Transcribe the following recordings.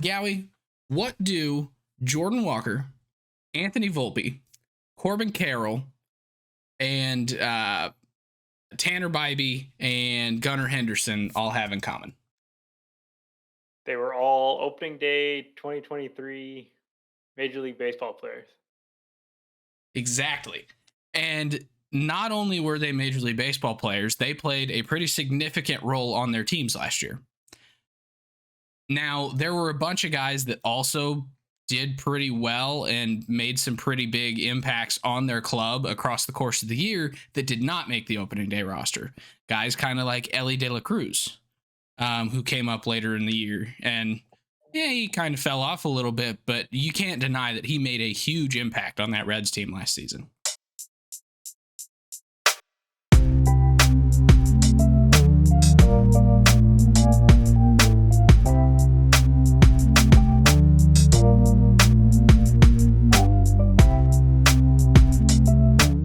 Gowie, what do Jordan Walker, Anthony Volpe, Corbin Carroll, and Tanner Bibee and Gunnar Henderson all have in common? They were all opening day 2023 Major League Baseball players. Exactly. And not only were they Major League Baseball players, they played a pretty significant role on their teams last year. Now, there were a bunch of guys that also did pretty well and made some pretty big impacts on their club across the course of the year that did not make the opening day roster. Guys kind of like Elly de la Cruz, who came up later in the year. And yeah, he kind of fell off a little bit, but you can't deny that he made a huge impact on that Reds team last season.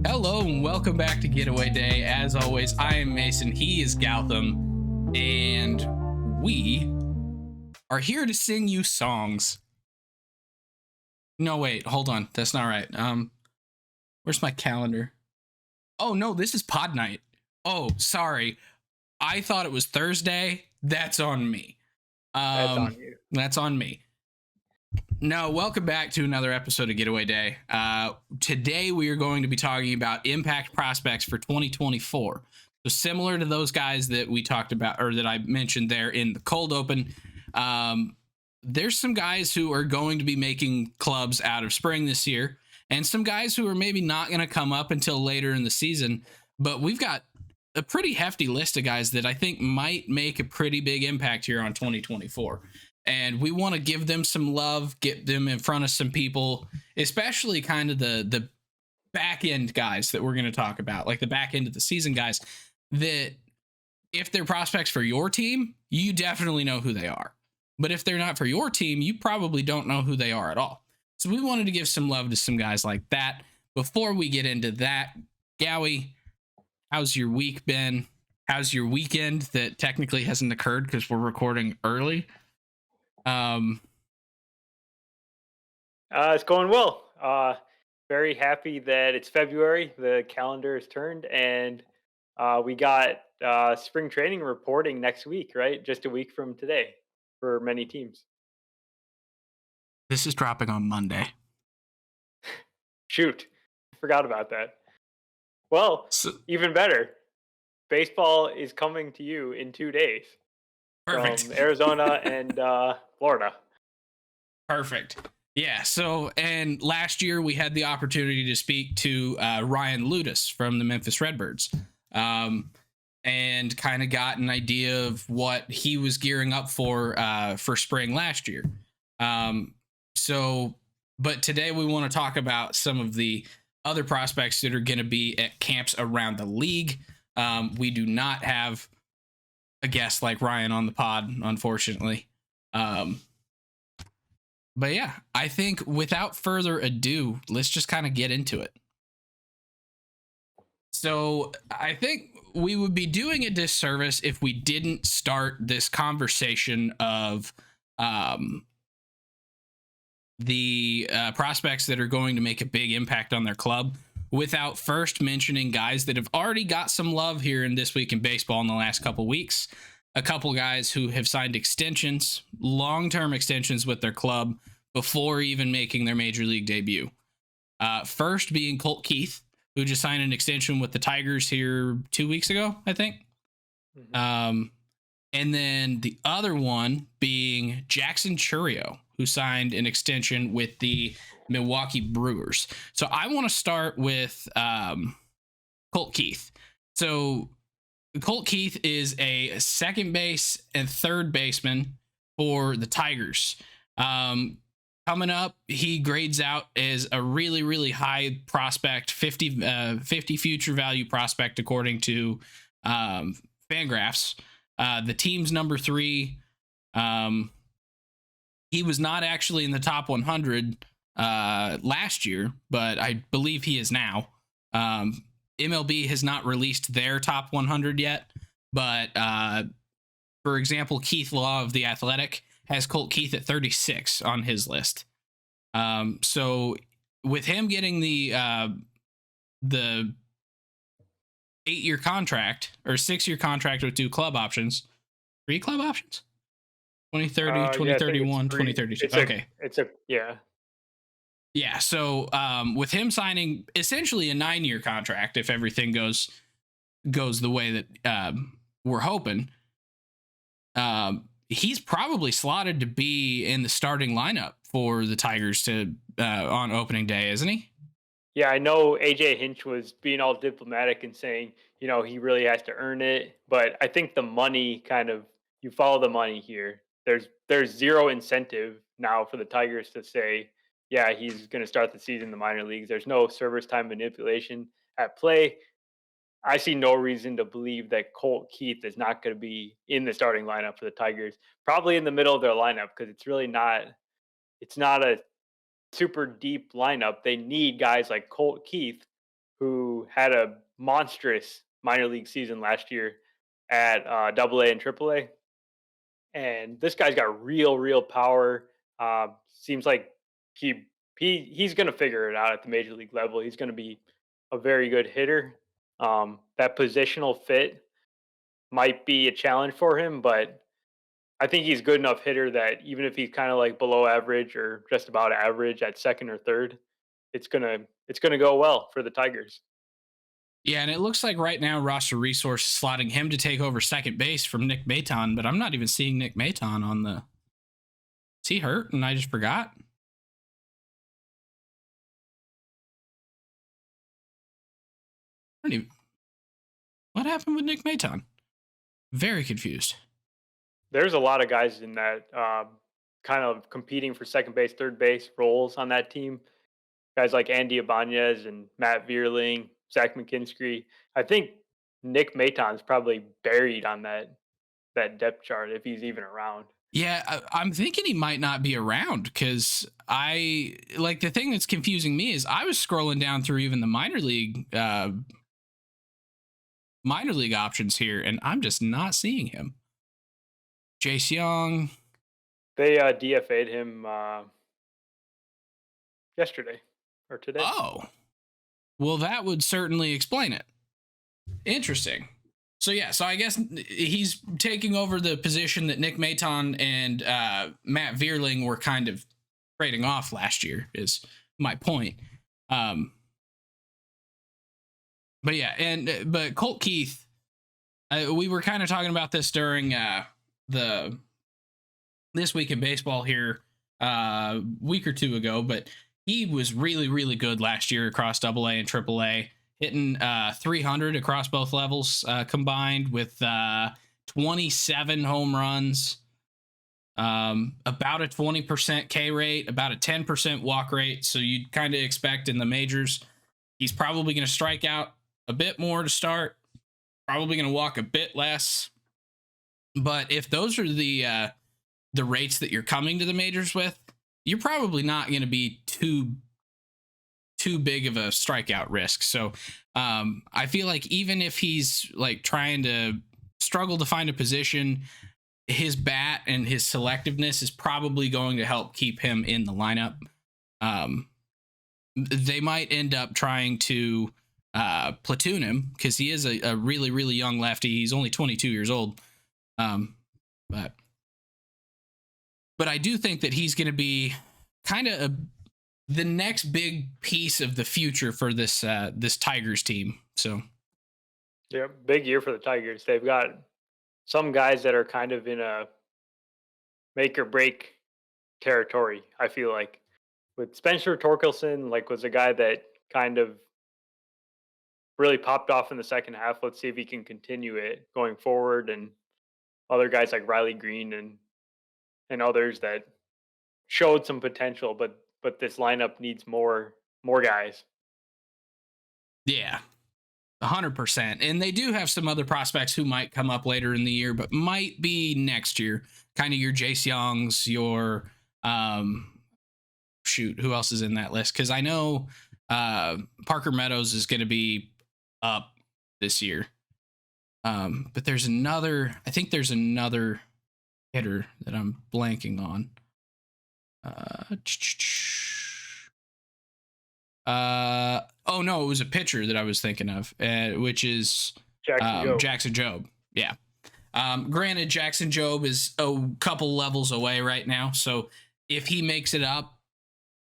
Hello and welcome back to Getaway Day. As always, I am Mason, he is Gautam, and we are here to sing you songs. No, wait, hold on. That's not right. Where's my calendar? Oh, no, this is pod night. Oh, sorry. I thought it was Thursday. That's on me. That's on you. That's on me. No, welcome back to another episode of Getaway Day. Today we are going to be talking about impact prospects for 2024. So similar to those guys that we talked about, or that I mentioned there in the cold open, there's some guys who are going to be making clubs out of spring this year, and some guys who are maybe not going to come up until later in the season. But we've got a pretty hefty list of guys that I think might make a pretty big impact here on 2024. And we want to give them some love, get them in front of some people, especially kind of the back end guys that we're going to talk about, like the back end of the season guys that if they're prospects for your team, you definitely know who they are. But if they're not for your team, you probably don't know who they are at all. So we wanted to give some love to some guys like that. Before we get into that, Gowie, how's your week been? How's your weekend that technically hasn't occurred because we're recording early? It's going well. Very happy that it's February. The calendar is turned, and we got spring training reporting next week, right? Just a week from today for many teams. This is dropping on Monday. Shoot, forgot about that. Well, even better. Baseball is coming to you in 2 days. Perfect. From Arizona and Florida. Perfect. Yeah. So, and last year we had the opportunity to speak to Ryan Ludus from the Memphis Redbirds, and kind of got an idea of what he was gearing up for spring last year. But today we want to talk about some of the other prospects that are going to be at camps around the league. We do not have a guest like Ryan on the pod, unfortunately. But yeah, I think without further ado, let's just kind of get into it. So I think we would be doing a disservice if we didn't start this conversation of the prospects that are going to make a big impact on their club without first mentioning guys that have already got some love here in This Week in Baseball in the last couple weeks. A couple guys who have signed extensions, long-term extensions with their club before even making their major league debut. First being Colt Keith, who just signed an extension with the Tigers here 2 weeks ago, I think. Mm-hmm. And then the other one being Jackson Chourio, who signed an extension with the Milwaukee Brewers. So I want to start with Colt Keith. So Colt Keith is a second base and third baseman for the Tigers. Coming up, he grades out as a really, really high prospect, 50 future value prospect, according to Fangraphs. The team's number 3. He was not actually in the top 100 last year, but I believe he is now. MLB has not released their top 100 yet, but for example, Keith Law of The Athletic has Colt Keith at 36 on his list. So with him getting the 8-year contract or 6-year contract with 2 club options, 3 club options, 2030, Yeah, I think it's 2031, 3. 2032. It's a Okay. it's a yeah. Yeah. So with him signing essentially a 9-year contract, if everything goes the way that we're hoping, he's probably slotted to be in the starting lineup for the Tigers to on opening day, isn't he? Yeah, I know AJ Hinch was being all diplomatic and saying, he really has to earn it, but I think the money kind of you follow the money here. There's zero incentive now for the Tigers to say, yeah, he's going to start the season in the minor leagues. There's no service time manipulation at play. I see no reason to believe that Colt Keith is not going to be in the starting lineup for the Tigers. Probably in the middle of their lineup because it's not a super deep lineup. They need guys like Colt Keith, who had a monstrous minor league season last year at AA and AAA. And this guy's got real power. Seems like he's going to figure it out at the major league level. He's going to be a very good hitter. That positional fit might be a challenge for him, but I think he's good enough hitter that even if he's kind of like below average or just about average at second or third, it's gonna go well for the Tigers. Yeah, and it looks like right now roster resource is slotting him to take over second base from Nick Maton, but I'm not even seeing Nick Maton on the. Is he hurt and I just forgot? I don't even. What happened with Nick Maton? Very confused. There's a lot of guys in that kind of competing for second base, third base roles on that team. Guys like Andy Ibanez and Matt Vierling, Zach McKinstry. I think Nick Maton's probably buried on that depth chart if he's even around. Yeah, I'm thinking he might not be around because I like the thing that's confusing me is I was scrolling down through even the minor league options here, and I'm just not seeing him. Jace Young. They DFA'd him yesterday or today. Oh, well, that would certainly explain it. Interesting. So yeah, so I guess he's taking over the position that Nick Maton and Matt Vierling were kind of trading off last year. Is my point. But yeah, but Colt Keith, we were kind of talking about this during the This Week in Baseball here a week or two ago, but he was really good last year across AA and AAA, hitting 300 across both levels combined with 27 home runs, about a 20% K rate, about a 10% walk rate. So you'd kind of expect in the majors, he's probably going to strike out a bit more to start, probably going to walk a bit less. But if those are the rates that you're coming to the majors with, you're probably not going to be too big of a strikeout risk. So I feel like even if he's like trying to struggle to find a position, his bat and his selectiveness is probably going to help keep him in the lineup. They might end up trying to platoon him because he is a really young lefty. He's only 22 years old. But I do think that he's going to be kind of the next big piece of the future for this Tigers team. So, yeah, big year for the Tigers. They've got some guys that are kind of in a make or break territory. I feel like with Spencer Torkelson, like was a guy that kind of really popped off in the second half. Let's see if he can continue it going forward, and other guys like Riley Green and others that showed some potential, but this lineup needs more guys. yeah, 100%. And they do have some other prospects who might come up later in the year, but might be next year. Kind of your Jace Youngs, your who else is in that list? Because I know Parker Meadows is going to be up this year. But there's another. I think there's another hitter that I'm blanking on. Oh no, it was a pitcher that I was thinking of, which is Jackson Jobe. Jackson Jobe. Yeah. Granted, Jackson Jobe is a couple levels away right now, so if he makes it up,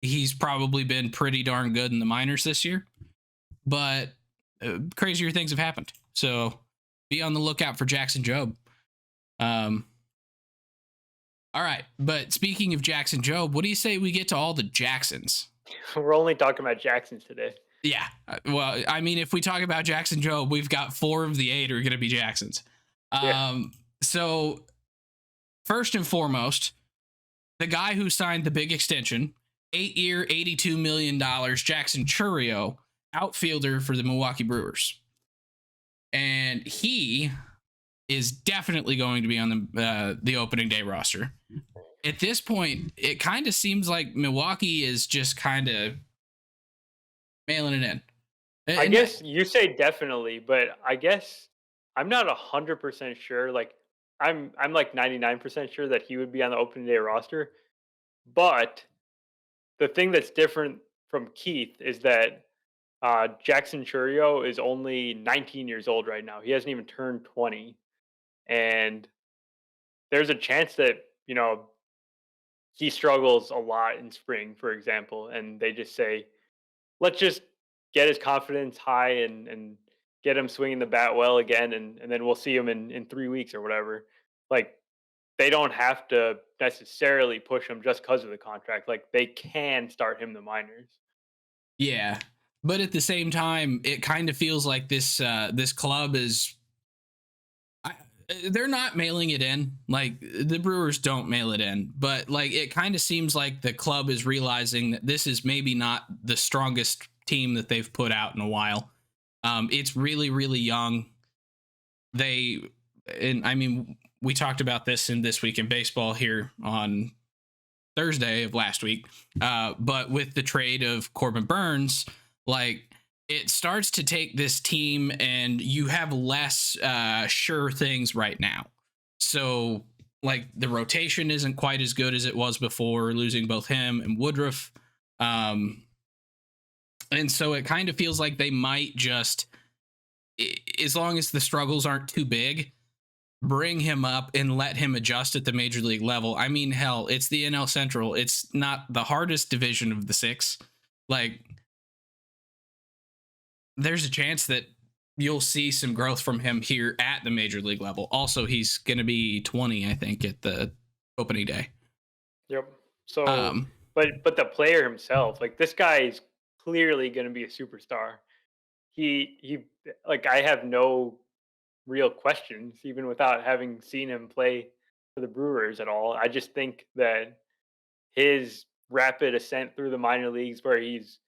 he's probably been pretty darn good in the minors this year. But crazier things have happened, so be on the lookout for Jackson Jobe. All right, but speaking of Jackson Jobe, what do you say we get to all the Jacksons? We're only talking about Jacksons today. Yeah. Well, I mean, if we talk about Jackson Jobe, we've got 4 of the 8 are going to be Jacksons. Yeah. So first and foremost, the guy who signed the big extension, 8-year, $82 million, Jackson Chourio, outfielder for the Milwaukee Brewers. And he is definitely going to be on the opening day roster. At this point, it kind of seems like Milwaukee is just kind of mailing it in. I guess you say definitely, but I guess I'm not 100% sure. Like I'm like 99% sure that he would be on the opening day roster. But the thing that's different from Keith is that Jackson Chourio is only 19 years old right now. He hasn't even turned 20, and there's a chance that he struggles a lot in spring, for example, and they just say, let's just get his confidence high and get him swinging the bat well again, and then we'll see him in 3 weeks or whatever. Like they don't have to necessarily push him just because of the contract. Like they can start him the minors. Yeah, but at the same time, it kind of feels like this club is. They're not mailing it in. Like the Brewers don't mail it in, but like it kind of seems like the club is realizing that this is maybe not the strongest team that they've put out in a while. It's really, really young. I mean, we talked about this in This Week in Baseball here on Thursday of last week. But with the trade of Corbin Burns, like it starts to take this team and you have less sure things right now. So like the rotation isn't quite as good as it was before, losing both him and Woodruff. And so it kind of feels like they might just, as long as the struggles aren't too big, bring him up and let him adjust at the major league level. I mean, hell, it's the NL Central. It's not the hardest division of the 6. Like, there's a chance that you'll see some growth from him here at the major league level. Also, he's going to be 20, I think, at the opening day. Yep. So, but the player himself, like this guy is clearly going to be a superstar. He like I have no real questions, even without having seen him play for the Brewers at all. I just think that his rapid ascent through the minor leagues, where he's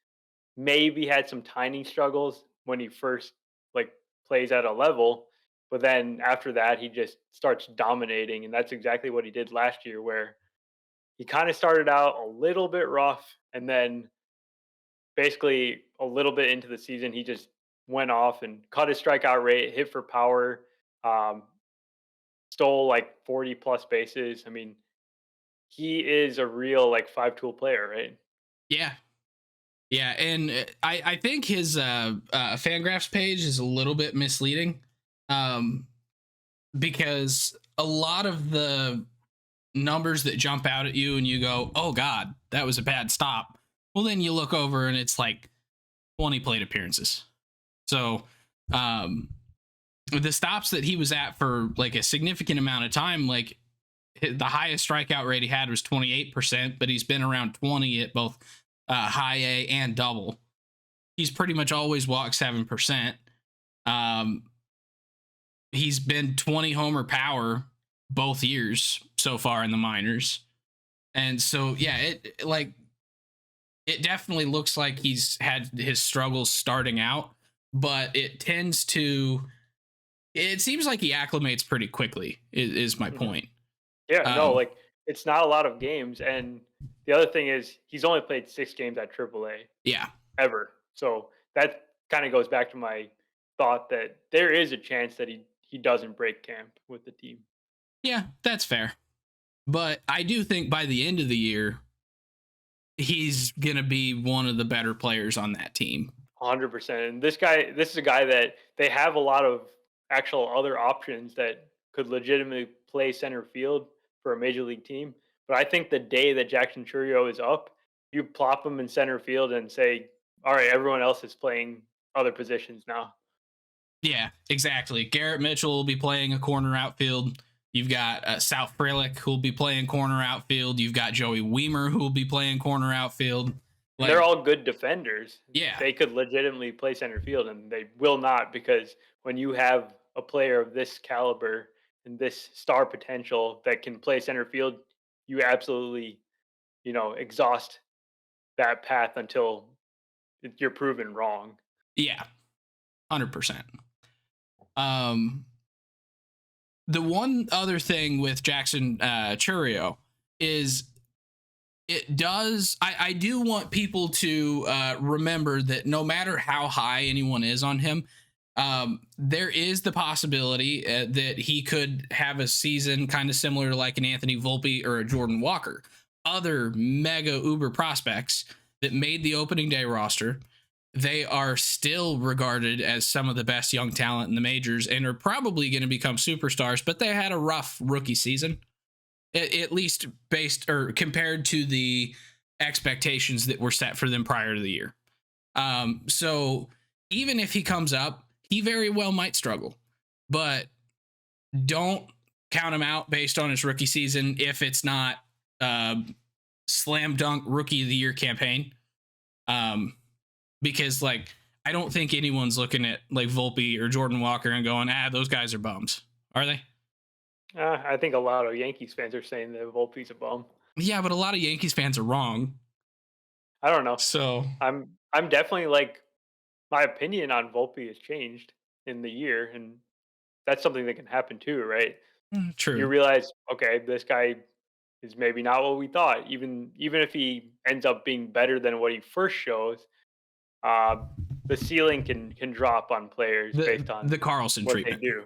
maybe had some tiny struggles when he first like plays at a level, but then after that he just starts dominating, and that's exactly what he did last year, where he kind of started out a little bit rough, and then basically a little bit into the season he just went off and cut his strikeout rate, hit for power, um, stole like 40 plus bases. I mean, he is a real like 5 tool player, right? Yeah. Yeah, and I think his Fangraphs page is a little bit misleading, because a lot of the numbers that jump out at you and you go, "Oh God, that was a bad stop." Well, then you look over and it's like 20 plate appearances. So, the stops that he was at for like a significant amount of time, like the highest strikeout rate he had was 28%, but he's been around 20 at both high A and double. He's pretty much always walked 7%. He's been 20 homer power both years so far in the minors. And so, yeah, it definitely looks like he's had his struggles starting out, but it seems like he acclimates pretty quickly is my point. Yeah, no, like it's not a lot of games, and the other thing is he's only played 6 games at AAA Yeah. ever. So that kind of goes back to my thought that there is a chance that he doesn't break camp with the team. Yeah, that's fair. But I do think by the end of the year, he's going to be one of the better players on that team. 100%. And this is a guy that they have a lot of actual other options that could legitimately play center field for a major league team. But I think the day that Jackson Chourio is up, you plop him in center field and say, all right, everyone else is playing other positions now. Yeah, exactly. Garrett Mitchell will be playing a corner outfield. You've got South Frelick who will be playing corner outfield. You've got Joey Weimer who will be playing corner outfield. And they're Like, all good defenders. yeah, They could legitimately play center field, and they will not because when you have a player of this caliber and this star potential that can play center field, you absolutely, exhaust that path until you're proven wrong. yeah, 100%. Um, the one other thing with Jackson Chourio is I do want people to remember that no matter how high anyone is on him, there is the possibility that he could have a season kind of similar to like an Anthony Volpe or a Jordan Walker, other mega uber prospects that made the opening day roster. They are still regarded as some of the best young talent in the majors and are probably going to become superstars, but they had a rough rookie season, at least based or compared to the expectations that were set for them prior to the year. So even if he comes up, he very well might struggle, but don't count him out based on his rookie season if it's not slam dunk rookie of the year campaign. Because like I don't think anyone's looking at like Volpe or Jordan Walker and going, those guys are bums, are they? I think a lot of Yankees fans are saying that Volpe's a bum. Yeah, but a lot of Yankees fans are wrong. I don't know. So I'm definitely like my opinion on Volpe has changed in the year, and that's something that can happen too, right? You true. realize, okay, this guy is maybe not what we thought. Even if he ends up being better than what he first shows, uh, the ceiling can drop on players based on The Carlson what they treatment. do.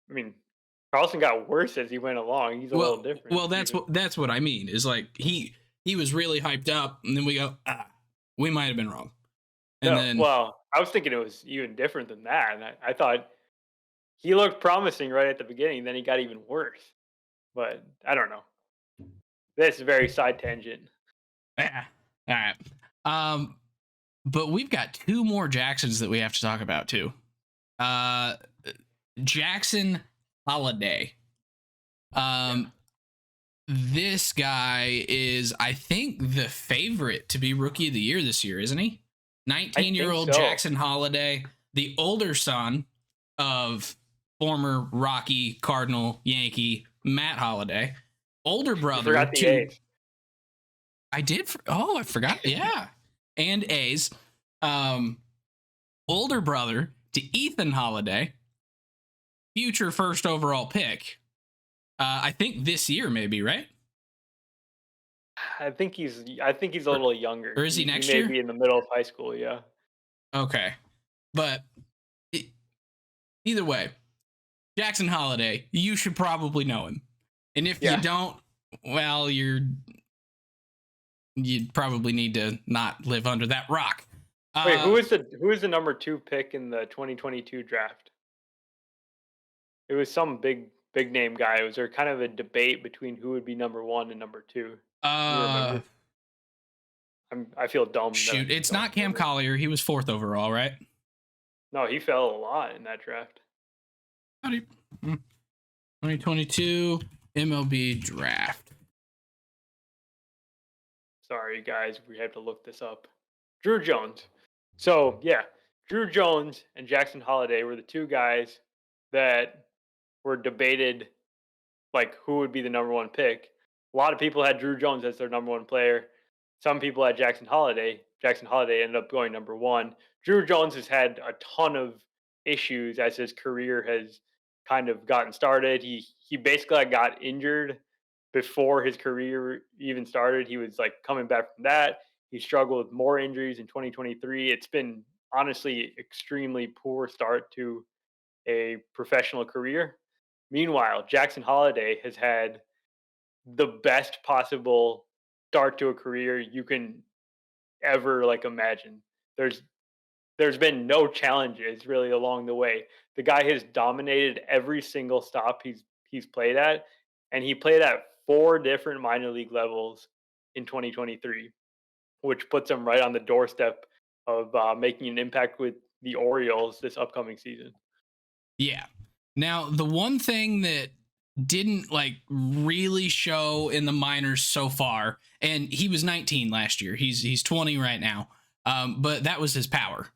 I mean, Carlson got worse as he went along. He's a little different, Well, even. that's what I mean. Is like he was really hyped up, and then we go, we might have been wrong, and No, then well, I was thinking it was even different than that. And I thought he looked promising right at the beginning, then he got even worse. But I don't know. That's a very side tangent. all right. Um, but we've got two more Jacksons that we have to talk about too. Uh, Jackson Holliday. Yeah, This guy is, I think, the favorite to be rookie of the year this year, isn't he? I 19-year think old so. Jackson Holliday, the older son of former Rocky, Cardinal, Yankee Matt Holliday, older You brother forgot the to A's. I forgot. Yeah. And A's. Um, older brother to Ethan Holliday, future first overall pick. I think this year, maybe, right? I think he's a Or, little younger. or is he He next may year? be in the middle of high school. Yeah. Okay. But e- either way, Jackson Holliday, you should probably know him. And if you Yeah. don't, well, you probably need to not live under that rock. Wait, Uh, who is the number 2 pick in the 2022 draft? It was some big name guy. Was there kind of a debate between who would be number 1 and number 2? Can you uh, remember? I feel dumb that I shoot, it's don't not Cam remember. Collier. He was fourth overall, right? No, he fell a lot in that draft. How do you, 2022 MLB draft. Sorry, guys, we have to look this up. Drew Jones. So yeah, Drew Jones and Jackson Holliday were the two guys that were debated, like who would be the number 1 pick. A lot of people had Drew Jones as their number 1 player. Some people had Jackson Holliday. Jackson Holliday ended up going number 1. Drew Jones has had a ton of issues as his career has kind of gotten started. He basically got injured before his career even started. He was like coming back from that. He struggled with more injuries in 2023. It's been honestly extremely poor start to a professional career. Meanwhile, Jackson Holliday has had the best possible start to a career you can ever like imagine. There's there's been no challenges really along the way. The guy has dominated every single stop he's played at, and he played at 4 different minor league levels in 2023, which puts him right on the doorstep of making an impact with the Orioles this upcoming season. Yeah. Now, the one thing that didn't like really show in the minors so far, and he was 19 last year. He's 20 right now. But that was his power.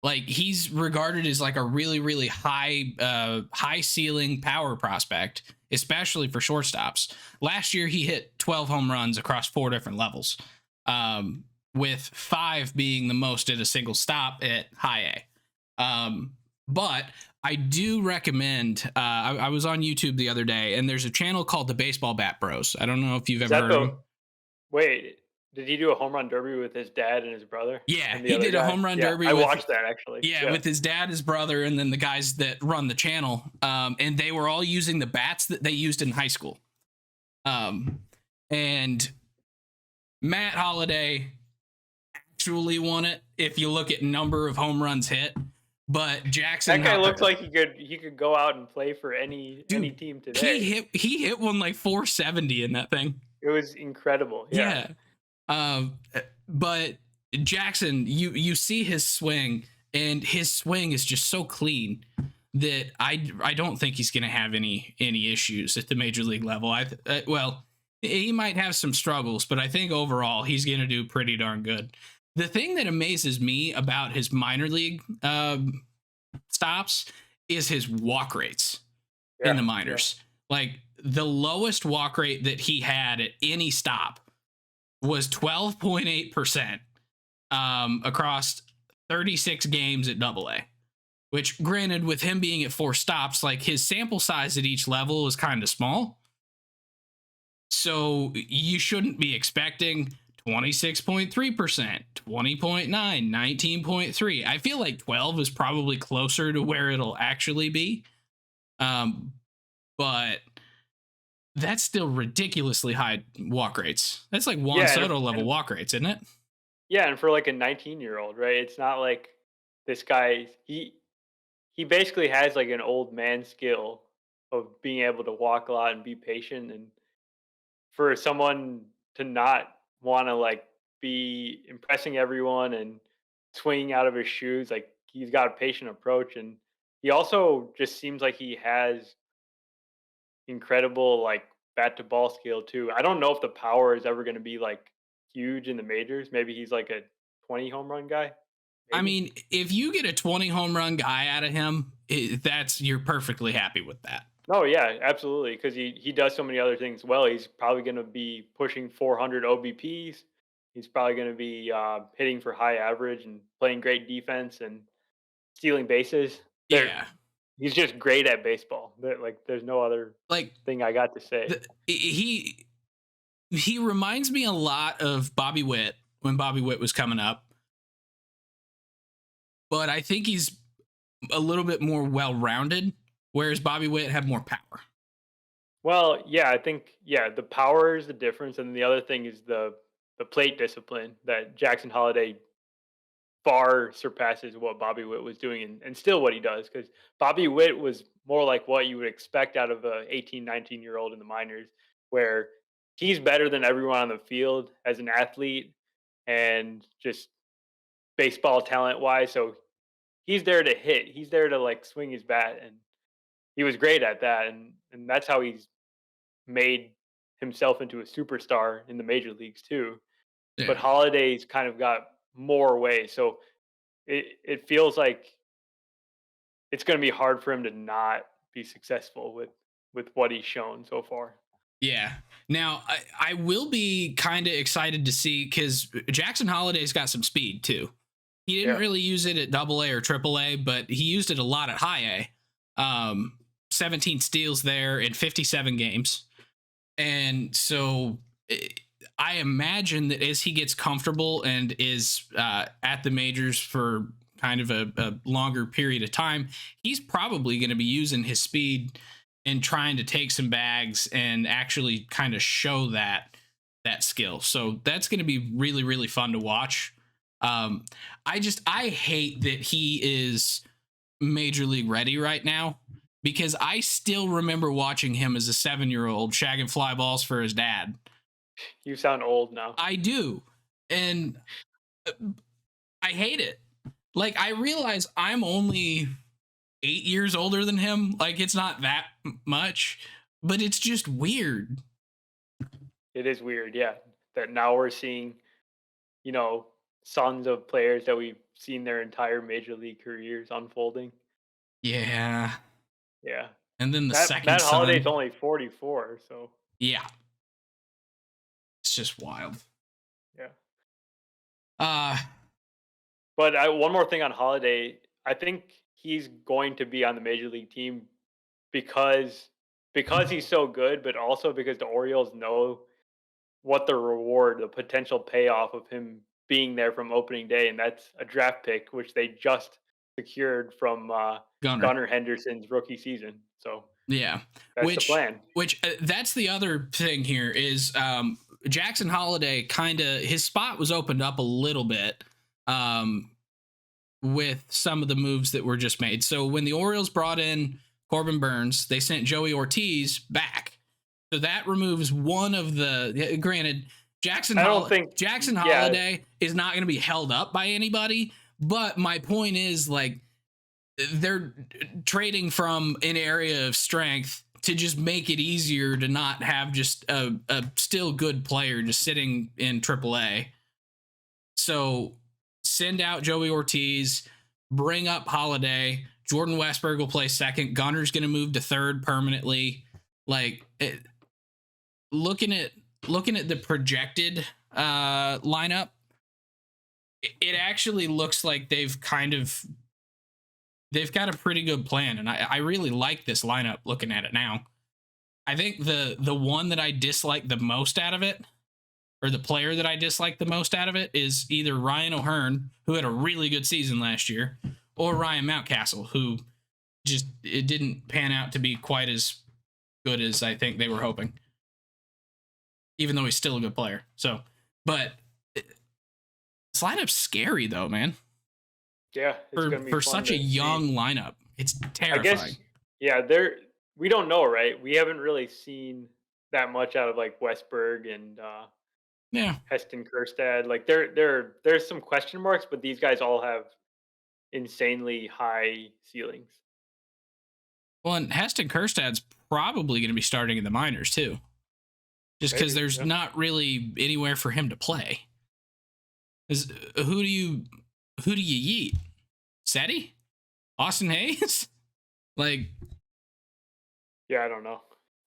Like he's regarded as like a really really high ceiling power prospect, especially for shortstops. Last year he hit 12 home runs across 4 different levels. With 5 being the most at a single stop at high A. But I do recommend. I was on YouTube the other day, and there's a channel called the Baseball Bat Bros. I don't know if you've Is ever that heard of the them. wait? Did he do a home run derby with his dad and his brother Yeah, and the he other did a guy? home run Yeah, derby I with watched that actually. Yeah. with his dad, his brother, and then the guys that run the channel. And they were all using the bats that they used in high school. And Matt Holliday actually won it if you look at number of home runs hit. But Jackson, That guy looks like he could go out and play for any dude, team today. he hit one like 470 in that thing. It was incredible. Yeah. Yeah. Um, but Jackson, you see his swing, and his swing is just so clean that I don't think he's going to have any issues at the major league level. Well, he might have some struggles, but I think overall he's going to do pretty darn good. The thing that amazes me about his minor league stops is his walk rates in the Yeah. minors. Like the lowest walk rate that he had at any stop was 12.8% across 36 games at AA. Which, granted, with him being at 4 stops, like his sample size at each level is kind of small. So you shouldn't be expecting 26.3%, 20.9, 19.3. I feel like 12 is probably closer to where it'll actually be. But that's still ridiculously high walk rates. That's like Juan Yeah, Soto level walk rates, isn't it? yeah, and for like a 19-year-old, right? It's not like this guy he basically has like an old man skill of being able to walk a lot and be patient, and for someone to not want to like be impressing everyone and swinging out of his shoes, like he's got a patient approach, and he also just seems like he has incredible like bat to ball skill too. I don't know if the power is ever going to be like huge in the majors. Maybe he's like a 20 home run guy. I Maybe. mean, if you get a 20 home run guy out of him, you're perfectly happy with that. Oh yeah, absolutely. Because he does so many other things well. He's probably going to be pushing 400 OBPs. He's probably going to be hitting for high average and playing great defense and stealing bases. There, Yeah. he's just great at baseball. Like, there's no other Like thing I got to say. he reminds me a lot of Bobby Witt when Bobby Witt was coming up. But I think he's a little bit more well-rounded, whereas Bobby Witt had more power. Well, yeah, I think the power is the difference, and the other thing is the plate discipline that Jackson Holliday far surpasses what Bobby Witt was doing, and still what he does, because Bobby Witt was more like what you would expect out of a 18, 19-year-old in the minors, where he's better than everyone on the field as an athlete and just baseball talent wise. So he's there to hit. He's there to like swing his bat, and he was great at that, and that's how he's made himself into a superstar in the major leagues too. But Yeah. Holiday's kind of got more ways, so it feels like it's going to be hard for him to not be successful with what he's shown so far. Yeah. Now, I will be kind of excited to see because Jackson Holliday's got some speed too. He didn't Yeah. really use it at AA or AAA, but he used it a lot at high A. 17 steals there in 57 games. And so I imagine that as he gets comfortable and is at the majors for kind of a longer period of time, he's probably going to be using his speed and trying to take some bags and actually kind of show that skill. So that's going to be really really fun to watch. Um, I hate that he is major league ready right now because I still remember watching him as a 7-year old shagging fly balls for his dad. You sound old now. I do, and I hate it. Like I realize I'm only 8 years older than him. Like it's not that much, but it's just weird. It is weird, yeah, that now we're seeing, you know, sons of players that we've seen their entire major league careers unfolding. Yeah. Yeah. And then the second Matt Holliday's son. only 44, so Yeah. It's just wild. yeah. Uh But one more thing on Holiday, I think he's going to be on the major league team because he's so good, but also because the Orioles know what the reward, the potential payoff of him being there from opening day, and that's a draft pick, which they just secured from Gunner. Gunnar Henderson's rookie season. So Yeah. that's the Which plan. that's the other thing here is Jackson Holliday kind of his spot was opened up a little bit um with some of the moves that were just made. So when the Orioles brought in Corbin Burns, they sent Joey Ortiz back. So that removes one of the granted I don't think, Jackson yeah, Holliday is not going to be held up by anybody, but my point is like they're trading from an area of strength to just make it easier to not have just a still good player just sitting in AAA. So send out Joey Ortiz, bring up Holiday. Jordan Westberg will play second. Gunner's going to move to third permanently. Like looking at the projected lineup, it actually looks like they've got a pretty good plan, and I really like this lineup. Looking at it now, I think the one that I dislike the most out of it, or the player that I dislike the most out of it, is either Ryan O'Hearn, who had a really good season last year, or Ryan Mountcastle, who just it didn't pan out to be quite as good as I think they were hoping. Even though he's still a good player. So, but this lineup's scary though, man. yeah, it's gonna be For fun such a to see. young lineup, it's I terrifying. guess, yeah, we don't know, right? We haven't really seen that much out of like Westberg and Yeah. Heston Kjerstad. Like there's some question marks, but these guys all have insanely high ceilings. Well, and Heston Kjerstad's probably going to be starting in the minors too, just because Maybe, there's yeah. not really anywhere for him to play. Because who do you yeet? Seti? Austin Hayes? Like, Yeah, I don't know.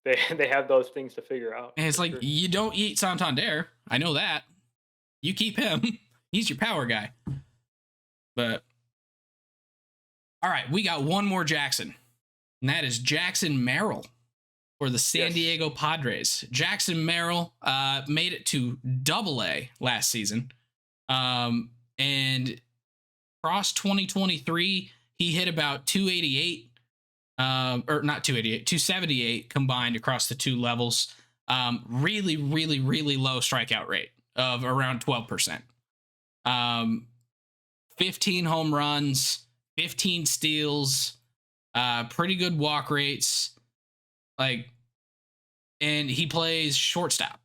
They have those things to figure out and it's for like sure. you don't eat Santander. I know that. You keep him. He's your power guy. But all right, we got one more Jackson, and that is Jackson Merrill for the San Yes. Diego Padres. Jackson Merrill made it to AA last season. And across 2023, he hit about 288, or not 288, 278 combined across the two levels. Really, really, really low strikeout rate of around 12%. 15 home runs, 15 steals, pretty good walk rates. Like, and he plays shortstop.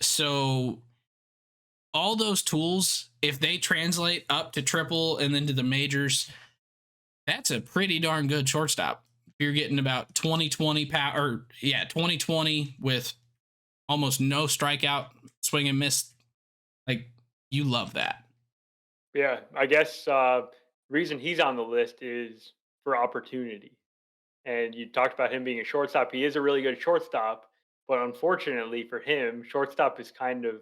So all those tools, if they translate up to triple and then to the majors, that's a pretty darn good shortstop. You're getting about 20-20 power, 20-20 with almost no strikeout, swing and miss. Like, you love that. Yeah, I guess reason he's on the list is for opportunity. And you talked about him being a shortstop. He is a really good shortstop, but unfortunately for him, shortstop is kind of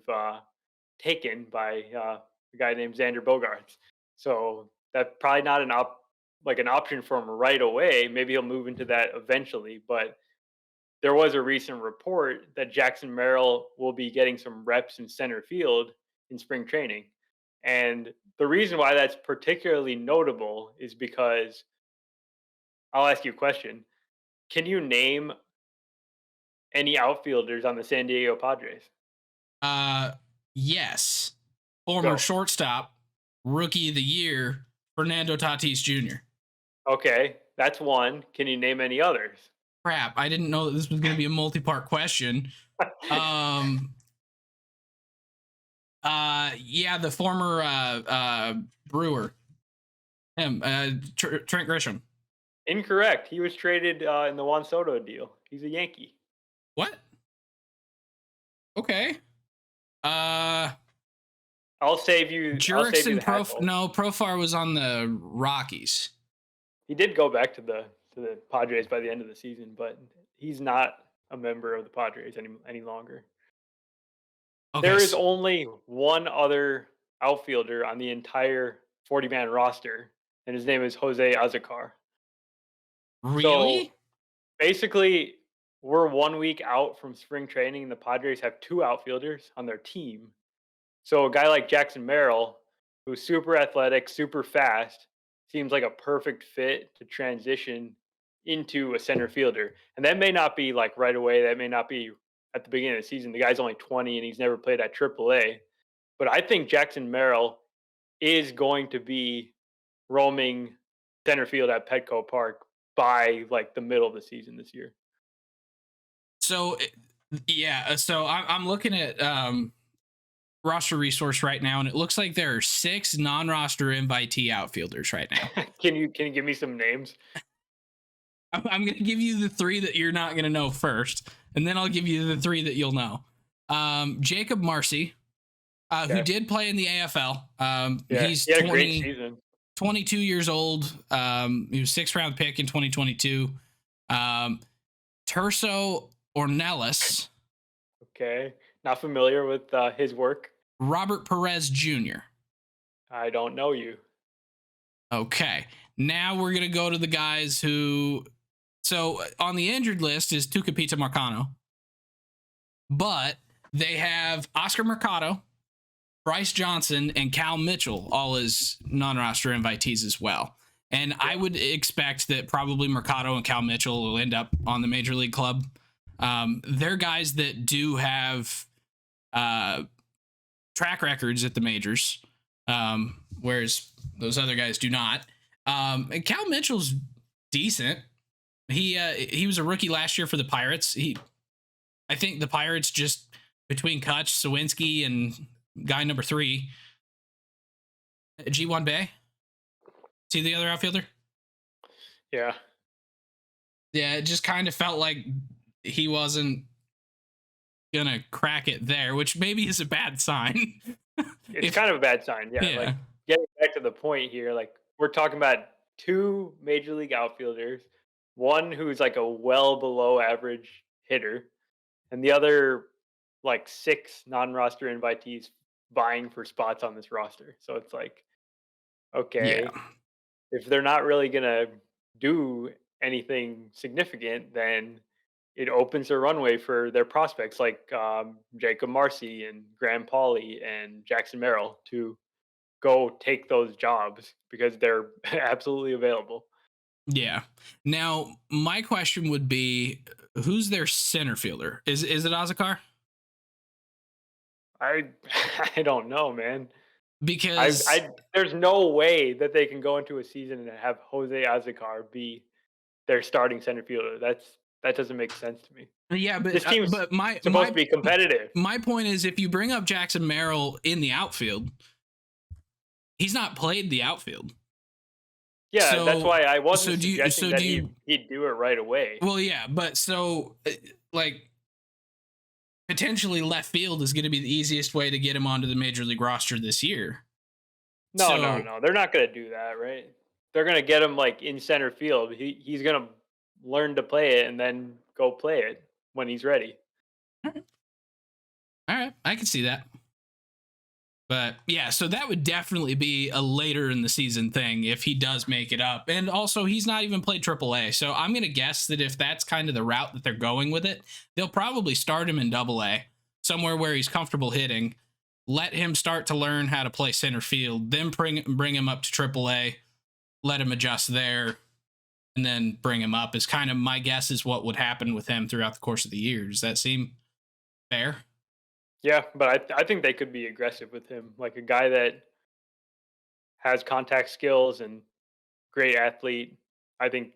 taken by a guy named Xander Bogaerts. So that's probably not an option for him right away. Maybe he'll move into that eventually. But there was a recent report that Jackson Merrill will be getting some reps in center field in spring training. And the reason why that's particularly notable is because I'll ask you a question. Can you name any outfielders on the San Diego Padres? Uh, yes. Former Go. shortstop, rookie of the year, Fernando Tatis Jr. Okay, that's one. Can you name any others? Crap, I didn't know that this was going to be a multi-part question. Um, yeah, the former Brewer, him, Trent Grisham. Incorrect. He was traded in the Juan Soto deal. He's a Yankee. What? Okay. Uh, I'll save you. I'll save you Jurickson the hassle. No, Profar was on the Rockies. He did go back to the Padres by the end of the season, but he's not a member of the Padres any longer. Okay. There is only one other outfielder on the entire 40-man roster, and his name is Jose Azocar. So Really? basically, we're 1 week out from spring training, and the Padres have two outfielders on their team. So a guy like Jackson Merrill, who's super athletic, super fast, seems like a perfect fit to transition into a center fielder. And that may not be like right away. That may not be at the beginning of the season. The guy's only 20 and he's never played at AAA. But I think Jackson Merrill is going to be roaming center field at Petco Park by like the middle of the season this year. So, yeah. So I'm looking at roster resource right now, and it looks like there are 6 non-roster invitee outfielders right now. Can you give me some names? I'm going to give you the 3 that you're not going to know first, and then I'll give you the 3 that you'll know. Jacob Marcy, who did play in the AFL. He's he had a great season. 22 years old. He was 6th round pick in 2022. Terso Ornelas. Okay, not familiar with his work. Robert Perez Jr. I don't know you. Okay. Now we're going to go to the guys who. So on the injured list is Tucupita Marcano. But they have Oscar Mercado, Bryce Johnson, and Cal Mitchell, all as non-roster invitees as well. And I would expect that probably Mercado and Cal Mitchell will end up on the Major League club. They're guys that do have track records at the majors, whereas those other guys do not. And Cal Mitchell's decent. He was a rookie last year for the Pirates. I think the Pirates just between Kutch, Sawinski, and guy number 3, G1 Bay. See the other outfielder? Yeah. Yeah, it just kind of felt like he wasn't gonna crack it there, which maybe is a bad sign. It's kind of a bad sign. Yeah. Like getting back to the point here, like we're talking about 2 major league outfielders, one who's like a well below average hitter, and the other like 6 non-roster invitees vying for spots on this roster. So it's like, okay, Yeah. if they're not really gonna do anything significant, then it opens a runway for their prospects like Jacob Marcy and Graham Pauley and Jackson Merrill to go take those jobs because they're absolutely available. Yeah. Now, my question would be, who's their center fielder? Is it Ozakar? I I don't know, man. Because I there's no way that they can go into a season and have Jose Azocar be their starting center fielder. That doesn't make sense to me. yeah, This team's but supposed to be competitive. my point is, if you bring up Jackson Merrill in the outfield, he's not played the outfield. Yeah, So- that's why I wasn't so do you- suggesting so that do you- he'd do it right away. Well, yeah, but so like potentially left field is going to be the easiest way to get him onto the major league roster this year. No, so- no. They're not gonna do that, right? They're gonna get him like in center field. He's gonna learn to play it and then go play it when he's ready. All right, I can see that. But yeah, so that would definitely be a later in the season thing if he does make it up. And also, he's not even played AAA. So I'm going to guess that if that's kind of the route that they're going with it, they'll probably start him in AA, somewhere where he's comfortable hitting, let him start to learn how to play center field, then bring him up to AAA, let him adjust there, and then bring him up is kind of my guess is what would happen with him throughout the course of the year. Does that seem fair? Yeah, but I think they could be aggressive with him, like a guy that has contact skills and great athlete. I think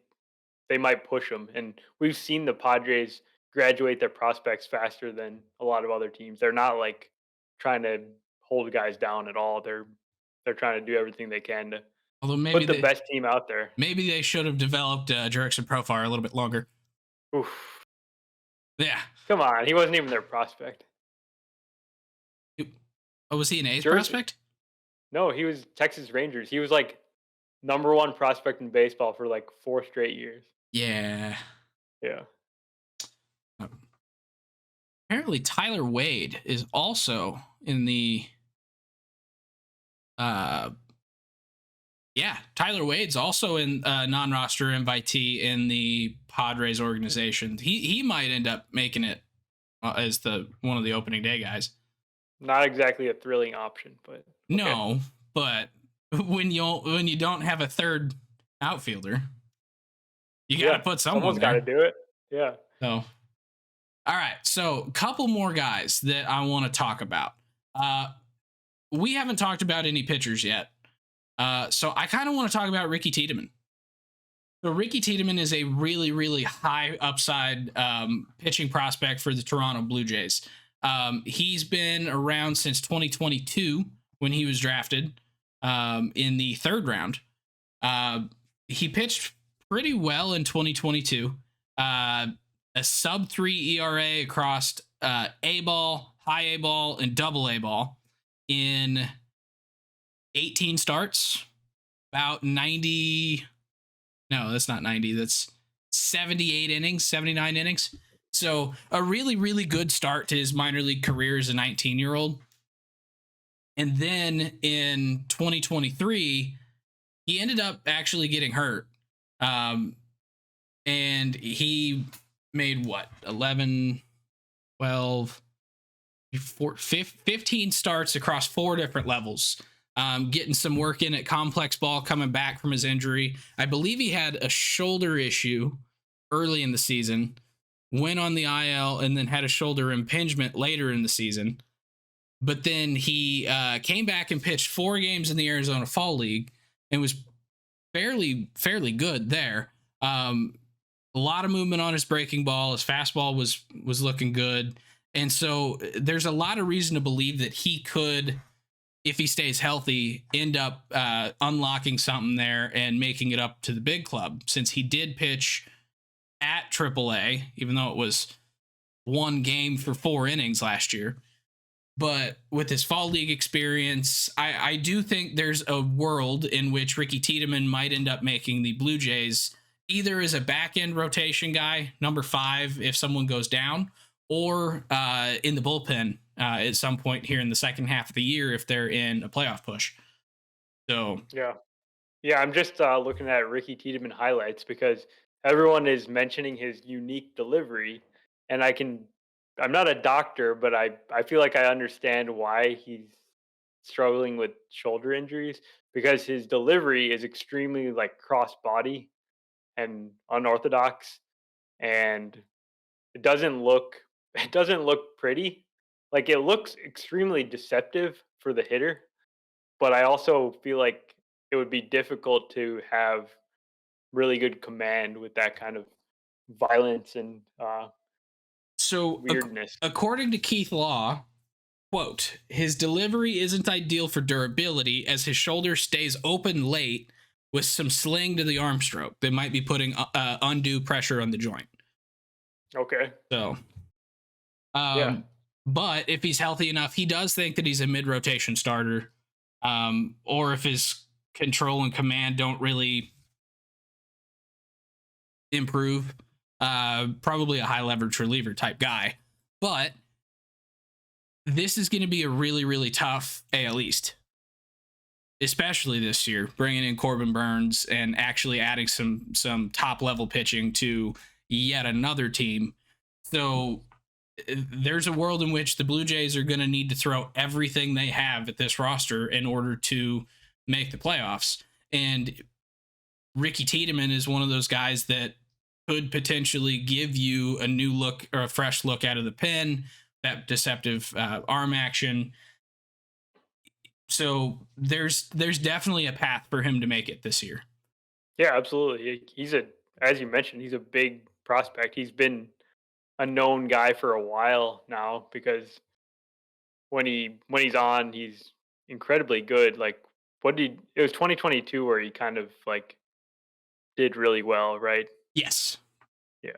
they might push him, and we've seen the Padres graduate their prospects faster than a lot of other teams. They're not like trying to hold guys down at all. They're trying to do everything they can to Although put the best team out there. maybe they should have developed Jurickson Profar a little bit longer. Oof. Yeah. Come on, he wasn't even their prospect. Oh, was he an A's Jersey. prospect? No, he was Texas Rangers. He was like number one prospect in baseball for like 4 straight years. Yeah. Yeah. Apparently, Tyler Wade is also in the. Tyler Wade's also in non-roster invitee in the Padres organization. He might end up making it as the one of the opening day guys. Not exactly a thrilling option, but okay. No, but when you don't have a third outfielder, you got to put someone's got to do it. Yeah. So, all right. So, a couple more guys that I want to talk about. We haven't talked about any pitchers yet. So I kind of want to talk about Ricky Tiedemann. So Ricky Tiedemann is a really, really high upside pitching prospect for the Toronto Blue Jays. He's been around since 2022 when he was drafted in the 3rd round. He pitched pretty well in 2022. A sub-3 ERA across A ball, high A ball, and double A ball in 18 starts, about 90. No, that's not 90. That's 78 innings, 79 innings. So a really, really good start to his minor league career as a 19-year-old. And then in 2023, he ended up actually getting hurt. And he made what? 11, 12, 15 starts across 4 different levels. Getting some work in at complex ball, coming back from his injury. I believe he had a shoulder issue early in the season, went on the IL, and then had a shoulder impingement later in the season. But then he came back and pitched 4 games in the Arizona Fall League and was fairly good there. A lot of movement on his breaking ball. His fastball was looking good. And so there's a lot of reason to believe that he could, if he stays healthy, end up unlocking something there and making it up to the big club, since he did pitch at AAA, even though it was 1 game for 4 innings last year. But with his fall league experience, I do think there's a world in which Ricky Tiedemann might end up making the Blue Jays either as a back-end rotation guy, number 5, if someone goes down, or in the bullpen at some point here in the second half of the year if they're in a playoff push. So yeah, I'm just looking at Ricky Tiedemann highlights because everyone is mentioning his unique delivery, and I'm not a doctor, but I feel like I understand why he's struggling with shoulder injuries, because his delivery is extremely like cross body and unorthodox, and it doesn't look pretty. Like, it looks extremely deceptive for the hitter, but I also feel like it would be difficult to have really good command with that kind of violence and weirdness. According to Keith Law, quote, his delivery isn't ideal for durability as his shoulder stays open late with some sling to the arm stroke that might be putting undue pressure on the joint. Okay. So, but if he's healthy enough, he does think that he's a mid-rotation starter. Or if his control and command don't really improve, probably a high leverage reliever type guy. But this is going to be a really, really tough AL East, especially this year, bringing in Corbin Burns and actually adding some top level pitching to yet another team. So there's a world in which the Blue Jays are going to need to throw everything they have at this roster in order to make the playoffs. And Ricky Tiedemann is one of those guys that could potentially give you a new look or a fresh look out of the pen, that deceptive arm action. So there's definitely a path for him to make it this year. Yeah, absolutely. He's a, as you mentioned, he's a big prospect. He's been a known guy for a while now because when he's on, he's incredibly good. Like what did it was 2022 where he kind of like did really well, right? Yes. Yeah.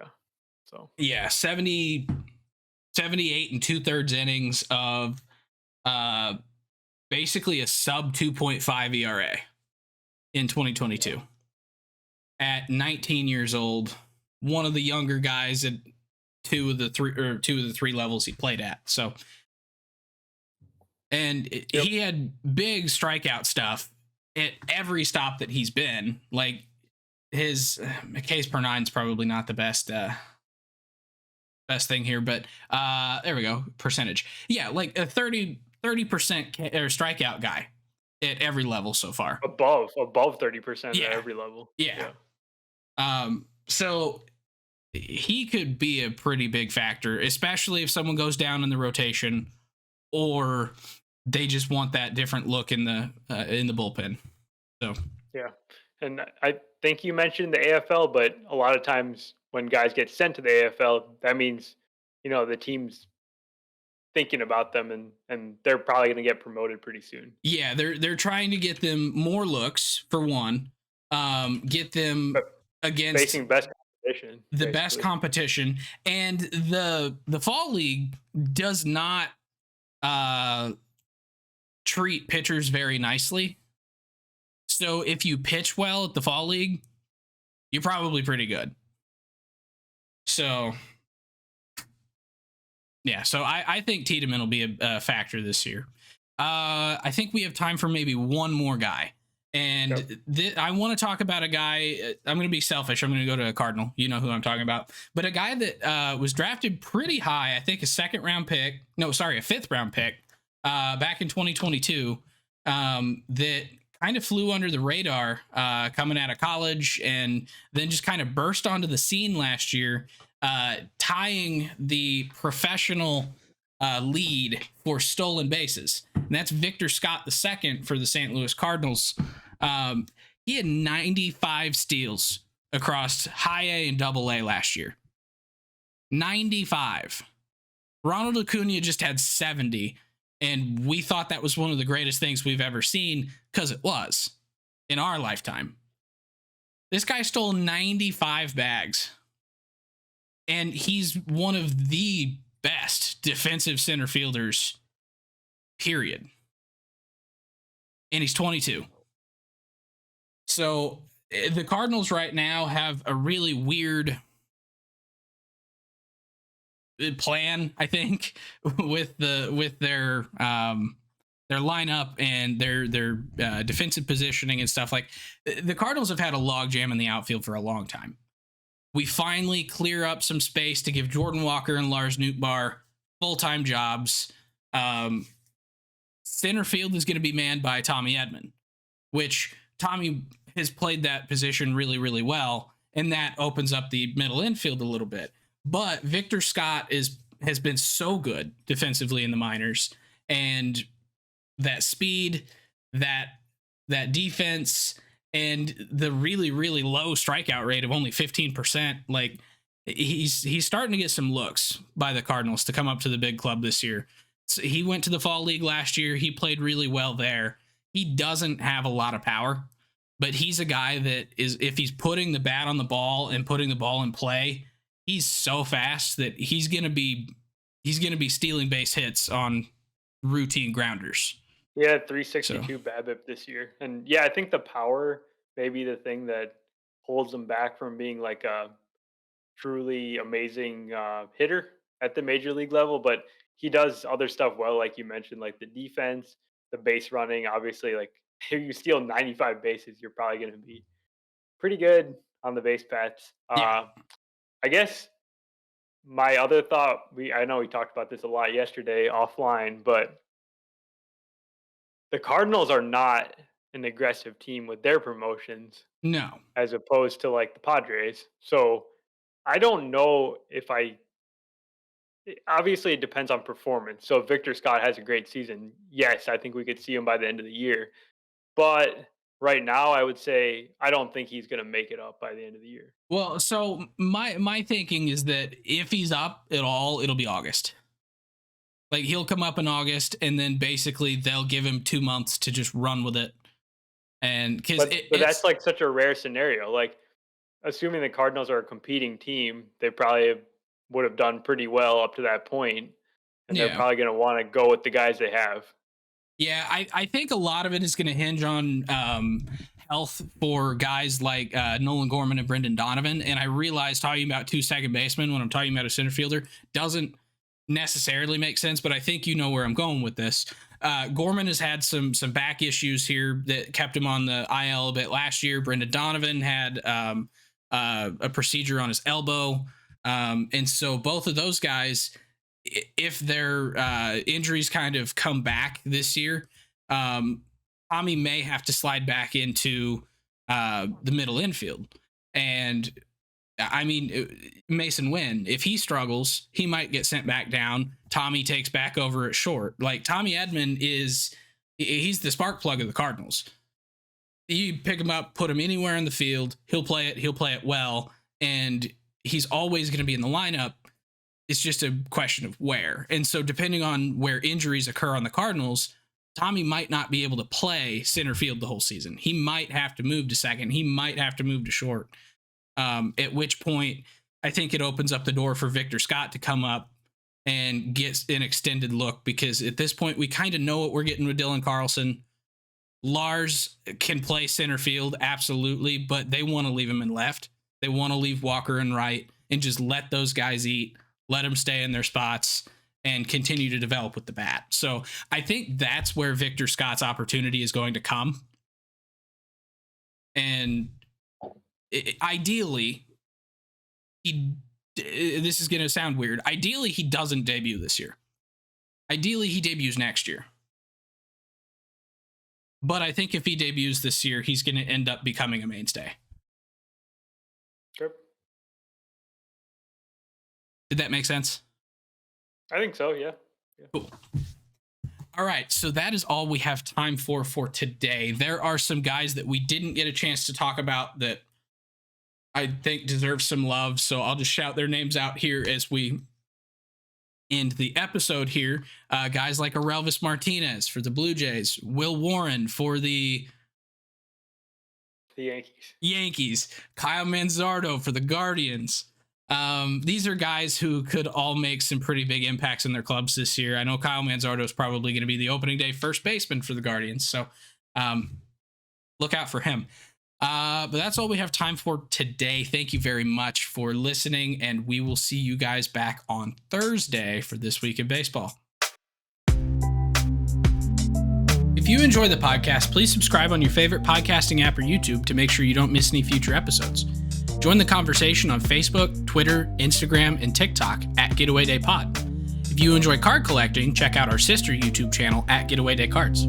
So Yeah, 78 and two-thirds innings of uh basically a sub 2.5 ERA in yeah. 2022 at 19 years old, one of the younger guys at two of the three levels he played at. So, and Yep. he had big strikeout stuff at every stop that he's been. Like his Ks per nine is probably not the best thing here, but there we go, percentage. Yeah, like a 30% or strikeout guy at every level so far. Above 30% at Yeah, every level. yeah. Yeah. So he could be a pretty big factor, especially if someone goes down in the rotation or they just want that different look in the bullpen. So Yeah. And I think you mentioned the AFL, but a lot of times when guys get sent to the AFL, that means, the team's thinking about them and they're probably going to get promoted pretty soon. yeah, they're trying to get them more looks for one, get them But against facing best competition, the best basically. competition, and the fall league does not uh treat pitchers very nicely. So if you pitch well at the fall league, you're probably pretty good. So yeah, so I think Tiedemann will be a factor this year. I think we have time for maybe one more guy. Yep. And I want to talk about a guy. I'm going to be selfish. I'm going to go to a Cardinal. You know who I'm talking about. But a guy that was drafted pretty high, I think a second round pick. No, sorry, a fifth round pick back in 2022 that kind of flew under the radar coming out of college and then just kind of burst onto the scene last year, tying the professional lead for stolen bases. And that's Victor Scott II for the St. Louis Cardinals. He had 95 steals across high A and double A last year. 95. Ronald Acuna just had 70. And we thought that was one of the greatest things we've ever seen because it was in our lifetime. This guy stole 95 bags. And he's one of the best defensive center fielders, period. And he's 22. So the Cardinals right now have a really weird plan, I think, with their lineup and their defensive positioning and stuff. Like the Cardinals have had a logjam in the outfield for a long time. We finally clear up some space to give Jordan Walker and Lars Nootbaar full-time jobs. Center field is going to be manned by Tommy Edman, which Tommy has played that position really, really well, and that opens up the middle infield a little bit. But Victor Scott has been so good defensively in the minors, and that speed, that defense, and the really, really low strikeout rate of only 15%. Like he's starting to get some looks by the Cardinals to come up to the big club this year. So he went to the fall league last year. He played really well there. He doesn't have a lot of power, but he's a guy that is, if he's putting the bat on the ball and putting the ball in play, he's so fast that he's going to be stealing base hits on routine grounders. Yeah, 362 BABIP this year. And yeah, I think the power may be the thing that holds him back from being like a truly amazing hitter at the major league level. But he does other stuff well, like you mentioned, like the defense, the base running. Obviously, like if you steal 95 bases, you're probably going to be pretty good on the base paths. Yeah. I guess my other thought, I know we talked about this a lot yesterday offline, but the Cardinals are not an aggressive team with their promotions No. as opposed to like the Padres. So I don't know if obviously it depends on performance. So if Victor Scott has a great season, yes, I think we could see him by the end of the year. But right now, I would say I don't think he's going to make it up by the end of the year. Well, so my thinking is that if he's up at all, it'll be August. Like he'll come up in August, and then basically they'll give him 2 months to just run with it. And because But that's like such a rare scenario. Like assuming the Cardinals are a competing team, they probably would have done pretty well up to that point, and they're yeah, probably going to want to go with the guys they have. yeah, I think a lot of it is going to hinge on health for guys like Nolan Gorman and Brendan Donovan. And I realize talking about 2 second basemen when I'm talking about a center fielder doesn't necessarily make sense, but I think you know where I'm going with this. Gorman has had some back issues here that kept him on the IL a bit last year. Brendan Donovan had a procedure on his elbow. And so both of those guys, if their injuries kind of come back this year, Tommy may have to slide back into the middle infield. And I mean, Mason Wynn, if he struggles, he might get sent back down. Tommy takes back over at short. Like Tommy Edman he's the spark plug of the Cardinals. You pick him up, put him anywhere in the field, he'll play it well, and he's always going to be in the lineup. It's just a question of where. And so depending on where injuries occur on the Cardinals, Tommy might not be able to play center field the whole season. He might have to move to second. He might have to move to short. At which point, I think it opens up the door for Victor Scott to come up and get an extended look, because at this point, we kind of know what we're getting with Dylan Carlson. Lars can play center field, absolutely, but they want to leave him in left. They want to leave Walker in right and just let those guys eat, let them stay in their spots, and continue to develop with the bat. So I think that's where Victor Scott's opportunity is going to come. And ideally, this is going to sound weird. Ideally, he doesn't debut this year. Ideally, he debuts next year. But I think if he debuts this year, he's going to end up becoming a mainstay. Sure. Did that make sense? I think so, yeah. Cool. All right, so that is all we have time for today. There are some guys that we didn't get a chance to talk about that I think deserve some love, so I'll just shout their names out here as we end the episode here. Guys like Aurelvis Martinez for the Blue Jays, Will Warren for the Yankees, Kyle Manzardo for the Guardians. These are guys who could all make some pretty big impacts in their clubs this year. I know Kyle Manzardo is probably going to be the opening day first baseman for the Guardians, so look out for him. But that's all we have time for today. Thank you very much for listening, and we will see you guys back on Thursday for This Week in Baseball. If you enjoy the podcast, please subscribe on your favorite podcasting app or YouTube to make sure you don't miss any future episodes. Join the conversation on Facebook, Twitter, Instagram, and TikTok at Getaway Day Pod. If you enjoy card collecting, check out our sister YouTube channel at Getaway Day Cards.